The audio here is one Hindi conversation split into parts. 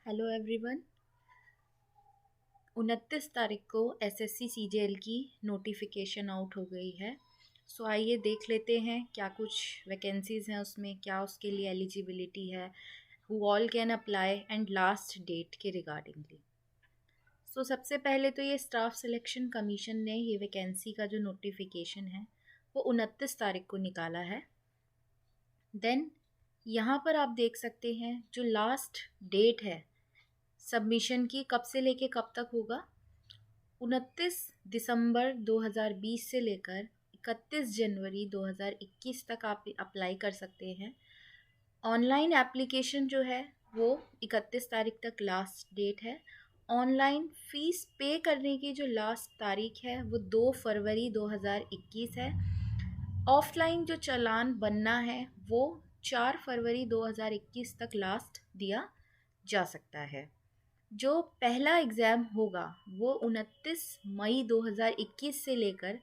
Hello everyone. 29 तारीख को एसएससी सीजीएल की नोटिफिकेशन आउट हो गई है। सो आइए देख लेते हैं क्या कुछ वैकेंसीज़ हैं उसमें, क्या उसके लिए एलिजिबिलिटी है, who all can apply and last date के रिगार्डिंगली। सो सबसे पहले तो ये स्टाफ सिलेक्शन कमीशन ने ये वैकेंसी का जो नोटिफिकेशन है वो 29 तारीख को निकाला है। देन यहाँ पर आप देख सकते हैं जो लास्ट डेट है सबमिशन की कब से लेके कब तक होगा। 29 दिसंबर 2020 से लेकर 31 जनवरी 2021 तक आप अप्लाई कर सकते हैं। ऑनलाइन एप्लीकेशन जो है वो 31 तारीख तक लास्ट डेट है। ऑनलाइन फ़ीस पे करने की जो लास्ट तारीख है वो 2 फरवरी 2021 है। ऑफलाइन जो चालान बनना है वो 4 फरवरी 2021 तक लास्ट दिया जा सकता है। जो पहला एग्ज़ाम होगा वो 29 मई 2021 से लेकर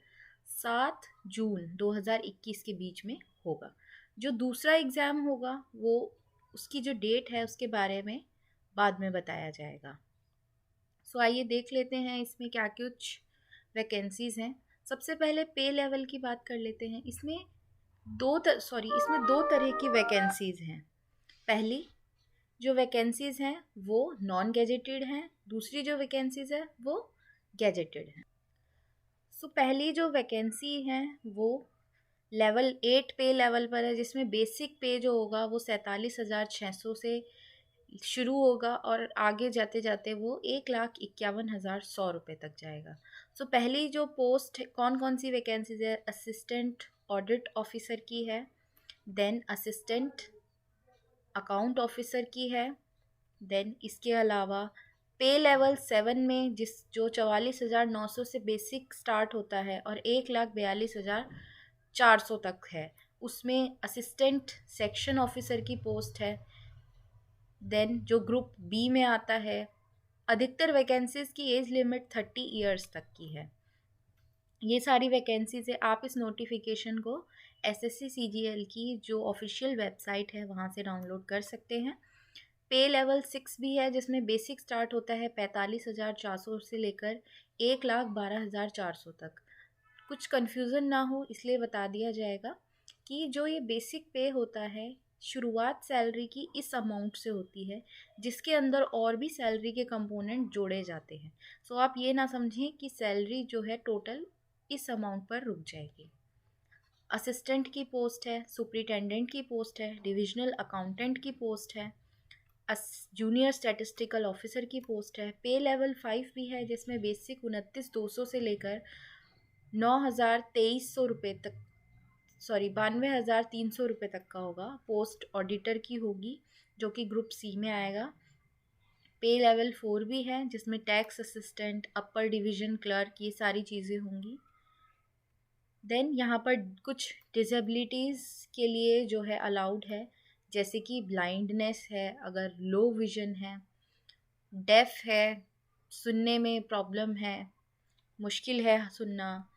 7 जून 2021 के बीच में होगा। जो दूसरा एग्ज़ाम होगा वो उसकी जो डेट है उसके बारे में बाद में बताया जाएगा। सो आइए देख लेते हैं इसमें क्या कुछ वैकेंसीज़ हैं। सबसे पहले पे लेवल की बात कर लेते हैं। इसमें दो तरह की वैकेंसीज़ हैं। पहली जो वैकेंसीज़ हैं वो नॉन गैजेटेड हैं, दूसरी जो वैकेंसीज़ है वो गैजेटेड हैं। सो पहली जो वैकेंसी हैं वो लेवल 8 पे लेवल पर है, जिसमें बेसिक पे जो होगा वो 47,600 से शुरू होगा और आगे जाते जाते वो 1,51,100 रुपये तक जाएगा। सो पहली जो पोस्ट कौन कौन सी वैकेंसीज है, असिस्टेंट ऑडिट ऑफिसर की है, देन असिस्टेंट अकाउंट ऑफिसर की है। देन इसके अलावा पे लेवल 7 में जो 44,900 से बेसिक स्टार्ट होता है और 1,42,400 तक है, उसमें असिस्टेंट सेक्शन ऑफिसर की पोस्ट है। देन जो ग्रुप बी में आता है, अधिकतर वैकेंसीज की एज लिमिट 30 ईयर्स तक की है। ये सारी वैकेंसीज है। आप इस नोटिफिकेशन को एसएससी सीजीएल की जो ऑफिशियल वेबसाइट है वहाँ से डाउनलोड कर सकते हैं। पे लेवल 6 भी है, जिसमें बेसिक स्टार्ट होता है 45,400 से लेकर 1,12,400 तक। कुछ कन्फ्यूज़न ना हो इसलिए बता दिया जाएगा कि जो ये बेसिक पे होता है, शुरुआत सैलरी की इस अमाउंट से होती है, जिसके अंदर और भी सैलरी के कंपोनेंट जोड़े जाते हैं। सो आप ये ना समझें कि सैलरी जो है टोटल इस अमाउंट पर रुक जाएगी। असिस्टेंट की पोस्ट है, सुपरिटेंडेंट की पोस्ट है, डिविजनल अकाउंटेंट की पोस्ट है, जूनियर स्टैटिस्टिकल ऑफिसर की पोस्ट है। पे लेवल 5 भी है, जिसमें बेसिक 29,200 से लेकर 9,2300 रुपये तक, 92,300 रुपये तक का होगा। पोस्ट ऑडिटर की होगी जो कि ग्रुप सी में आएगा। पे लेवल 4 भी है, जिसमें टैक्स असिस्टेंट, अपर डिवीज़न क्लर्क, ये सारी चीज़ें होंगी। देन यहाँ पर कुछ डिसेबिलिटीज़ के लिए जो है अलाउड है, जैसे कि ब्लाइंडनेस है, अगर लो विज़न है, डेफ है, सुनने में प्रॉब्लम है, मुश्किल है सुनना,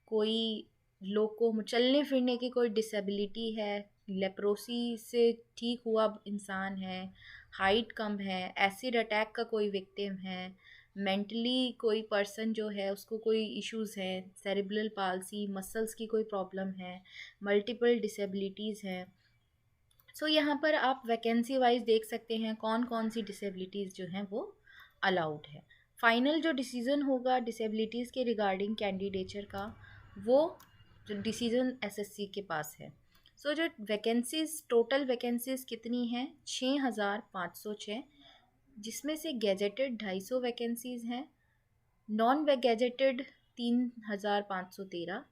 कोई लोग को चलने फिरने की कोई डिसेबिलिटी है, लेप्रोसी से ठीक हुआ इंसान है, हाइट कम है, एसिड अटैक का कोई विक्टिम है, मेंटली कोई पर्सन जो है उसको कोई इश्यूज़ हैं, सेरिब्रल पाल्सी, मसल्स की कोई प्रॉब्लम है, मल्टीपल डिसेबिलिटीज़ हैं। सो यहाँ पर आप वैकेंसी वाइज देख सकते हैं कौन कौन सी डिसेबिलिटीज़ जो हैं वो अलाउड है। फाइनल जो डिसीज़न होगा डिसेबिलिटीज़ के रिगार्डिंग कैंडिडेचर का, वो जो डिसीज़न एसएससी के पास है। सो जो वैकेंसीज़, टोटल वैकेंसीज़ कितनी हैं? 6,506, जिसमें से गैजेटेड 250 वैकेंसीज़ हैं, नॉन गैजेटेड 3,513,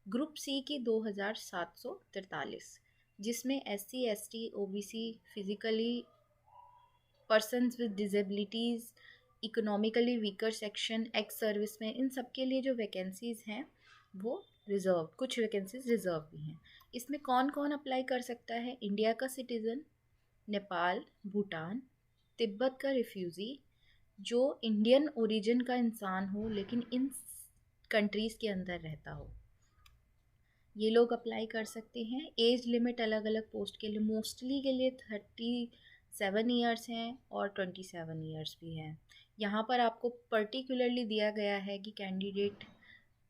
ग्रुप सी की 2,743, जिसमें SC, ST, OBC, physically persons with disabilities, economically weaker section, ex service में, इन सब के लिए जो वैकेंसीज़ हैं वो रिज़र्व, कुछ वैकेंसीज रिज़र्व भी हैं। इसमें कौन कौन अप्लाई कर सकता है? इंडिया का सिटीज़न, नेपाल, भूटान, तिब्बत का रिफ्यूज़ी, जो इंडियन ओरिजिन का इंसान हो लेकिन इन कंट्रीज़ के अंदर रहता हो, ये लोग अप्लाई कर सकते हैं। एज लिमिट अलग अलग पोस्ट के लिए, मोस्टली के लिए 7 ईयर्स हैं और 27 ईयर्स भी हैं। यहाँ पर आपको पर्टिकुलरली दिया गया है कि कैंडिडेट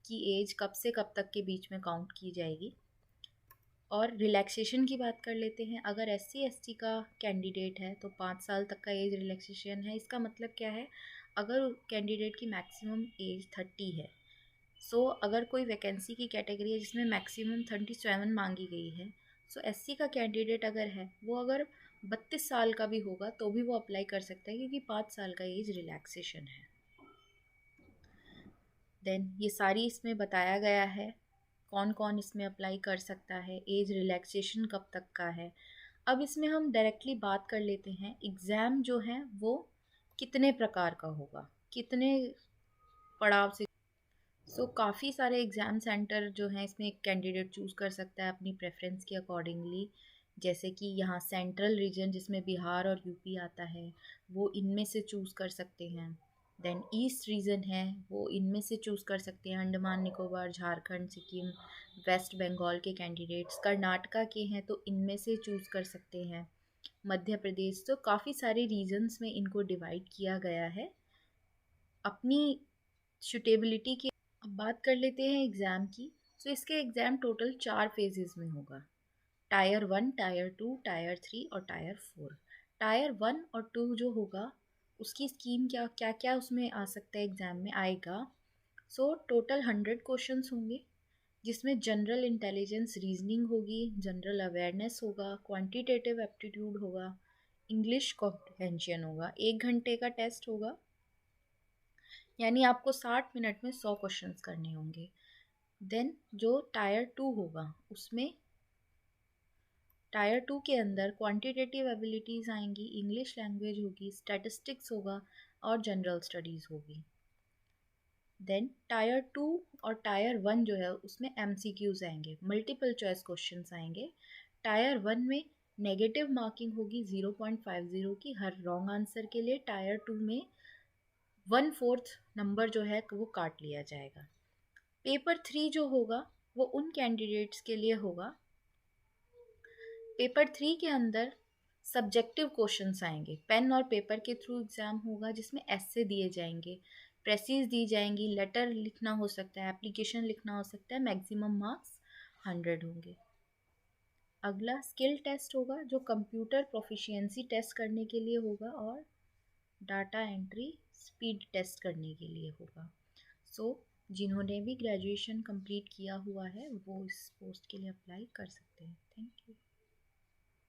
की एज कब से कब तक के बीच में काउंट की जाएगी। और रिलैक्सेशन की बात कर लेते हैं। अगर SC/ST का कैंडिडेट है तो 5 साल तक का एज रिलैक्सेशन है। इसका मतलब क्या है, अगर कैंडिडेट की मैक्सिमम एज 30 है, सो अगर कोई वैकेंसी की कैटेगरी है जिसमें मैक्सिमम 37 मांगी गई है, सो SC का कैंडिडेट अगर है वो अगर 32 साल का भी होगा तो भी वो अप्लाई कर सकता है, क्योंकि 5 साल का एज रिलैक्सेशन है। देन ये सारी इसमें बताया गया है कौन कौन इसमें अप्लाई कर सकता है, एज रिलैक्सेशन कब तक का है। अब इसमें हम डायरेक्टली बात कर लेते हैं एग्ज़ाम जो है वो कितने प्रकार का होगा, कितने पड़ाव से। काफ़ी सारे एग्ज़ाम सेंटर जो हैं इसमें एक कैंडिडेट चूज़ कर सकता है अपनी प्रेफरेंस के अकॉर्डिंगली। जैसे कि यहाँ सेंट्रल रीजन जिसमें बिहार और यूपी आता है, वो इनमें से चूज़ कर सकते हैं। देन ईस्ट रीजन है, वो इनमें से चूज़ कर सकते हैं। अंडमान निकोबार, झारखंड, सिक्किम, वेस्ट बंगाल के कैंडिडेट्स। कर्नाटका के हैं तो इनमें से चूज़ कर सकते हैं। मध्य प्रदेश। तो काफ़ी सारे रीजन्स में इनको डिवाइड किया गया है अपनी सूटेबिलिटी के। अब बात कर लेते हैं एग्ज़ाम की। इसके एग्ज़ाम टोटल 4 फेजेस में होगा। टायर 1, टायर 2, टायर 3 और टायर 4। टायर 1 और 2 जो होगा उसकी स्कीम क्या क्या क्या उसमें आ सकता है, एग्ज़ाम में आएगा। टोटल 100 क्वेश्चंस होंगे, जिसमें जनरल इंटेलिजेंस रीजनिंग होगी, जनरल अवेयरनेस होगा, क्वांटिटेटिव एप्टीट्यूड होगा, इंग्लिश कॉम्प्रिहेंशन होगा। 1 घंटे का टेस्ट होगा, यानी आपको 60 मिनट में 100 क्वेश्चंस करने होंगे। देन जो टायर 2 होगा उसमें टायर 2 के अंदर क्वांटिटेटिव एबिलिटीज़ आएंगी, इंग्लिश लैंग्वेज होगी, स्टैटिस्टिक्स होगा और जनरल स्टडीज़ होगी। देन टायर 2 और टायर 1 जो है उसमें MCQs आएंगे, मल्टीपल चॉइस क्वेश्चंस आएंगे। टायर 1 में नेगेटिव मार्किंग होगी 0.50 की हर रॉन्ग आंसर के लिए। टायर 2 में 1/4 नंबर जो है वो काट लिया जाएगा। पेपर 3 जो होगा वो उन कैंडिडेट्स के लिए होगा। पेपर 3 के अंदर सब्जेक्टिव क्वेश्चंस आएंगे, पेन और पेपर के थ्रू एग्ज़ाम होगा, जिसमें ऐसे दिए जाएंगे, प्रेसिस दी जाएंगी, लेटर लिखना हो सकता है, एप्लीकेशन लिखना हो सकता है। मैक्सिमम मार्क्स 100 होंगे। अगला स्किल टेस्ट होगा जो कंप्यूटर प्रोफिशिएंसी टेस्ट करने के लिए होगा और डाटा एंट्री स्पीड टेस्ट करने के लिए होगा। जिन्होंने भी ग्रेजुएशन कंप्लीट किया हुआ है वो इस पोस्ट के लिए अप्लाई कर सकते हैं। Thank you.